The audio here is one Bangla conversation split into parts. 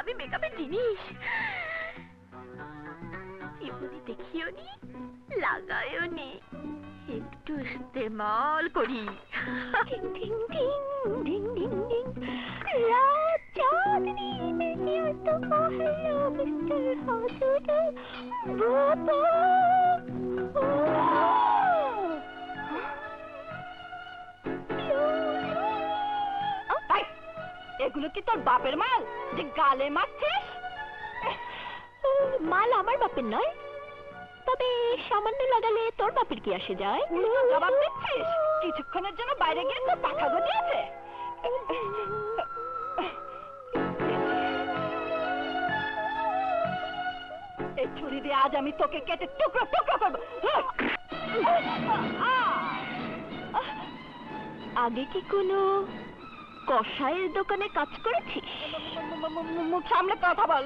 দামি মেকআপের জিনিস। এমনি দেখিও নি, লাগায়ও নি, একটু ইস্তেমাল করি। টিং টিং টিং টিং টিং টিং। রাত চাঁদনি মেঘে তো হ্যালো মিস্টার হাজুদা বাবা। এগুলো কি তোর বাপের মাল যে গালে মারছিস? মাল আমার বাপের নয়, তবে সামান্য লাগালে তোর বাপের কি আসে যায়? জবাব দিচ্ছিস? কিছুক্ষণের জন্য বাইরে গিয়ে তোর পাখা গজিয়েছে। এই ছুরি দিয়ে আজ আমি তোকে কেটে টুকরো টুকরো করবো। আগে কি কোনো কষাইয়ের দোকানে কাজ করেছিস? মুখ সামলে কথা বল।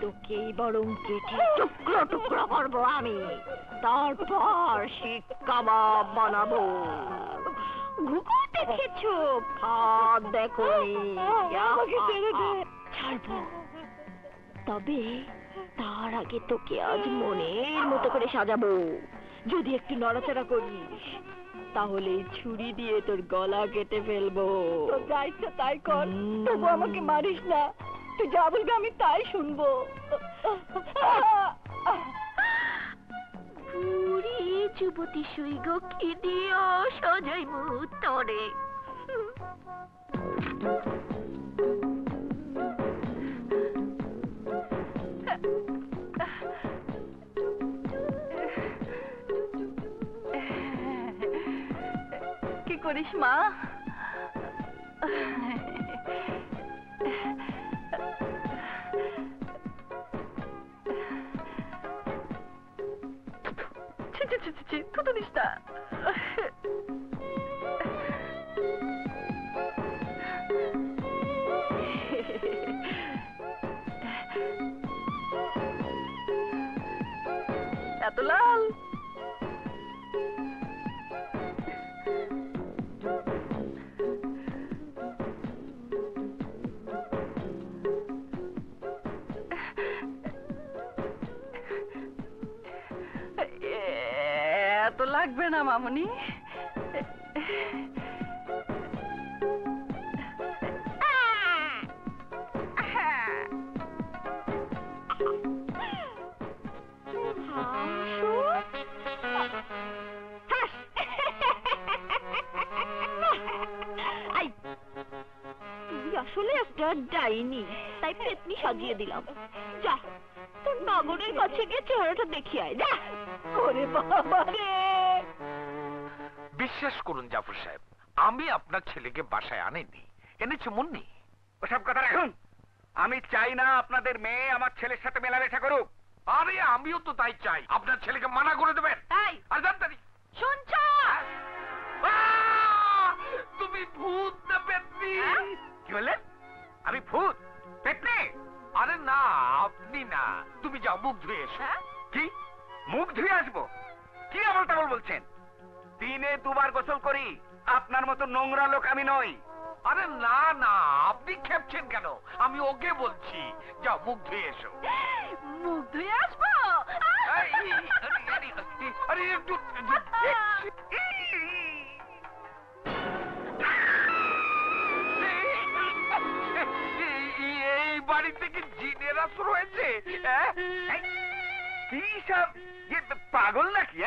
তোকেই বরং কেটে টুকরো টুকরো করবো আমি, তারপর শিক কাবাব বানাবো। ঘুঘু দেখেছো, ফাঁদ দেখো ছাড়বো, তবে তার আগে তোকে আজ মনের মতো করে সাজাবো। যদি একটু নড়াচড়া করিস তাহলে ছুরি দিয়ে তোর গলা কেটে ফেলবো। যা ইচ্ছা তাই কর, তবু আমাকে মারিস না। তুই যা বলবি আমি তাই শুনবো। বুড়ি যুবতী সুইগ কি দিও সজয় মুতরে। কি করিস মা? থুতু দিস না। এত লাল? এত লাগবে না মামনি। তুই আসলে একটা ডাইনি, তাই পেতনি সাজিয়ে দিলাম। যা তোর নাগরের কাছে গিয়ে চেহারাটা দেখিয়ে আয়, যা। ওরে বাবা রে! বিশ্বাস করুন জাফর সাহেব, আমি আপনার ছেলেকে বাসায় আনিনি, এনেছি মুন্নি। ওসব কথা রাখুন। আমি চাই না আপনাদের মেয়ে আমার ছেলের সাথে মেলামেশা করুক। আরে আমিও তো তাই চাই, আপনার ছেলেকে মানা করে দেবেন। আর জানতারি শুনছ? তুমি ভূত না পেতনি? কি বললেন? আমি ভূত? পেতনি? আরে না, আপনি না। তুমি যাও, মুখ ধুয়ে এসো। কি মুখ ধুয়ে আসবো? কি আমল তামল বলছেন? দিনে দুবার গোসল করি, আপনার মতো নোংরা লোক আমি নই। আরে না না, আপনি খেপছেন কেন? আমি ওকে বলছি, যাও মুখ ধুয়ে এসো। মুখ ধুয়ে আসবো? আরে একটু এই বাড়ি থেকে জিনের আসর হয়েছে। কি সব পাগল নাকি?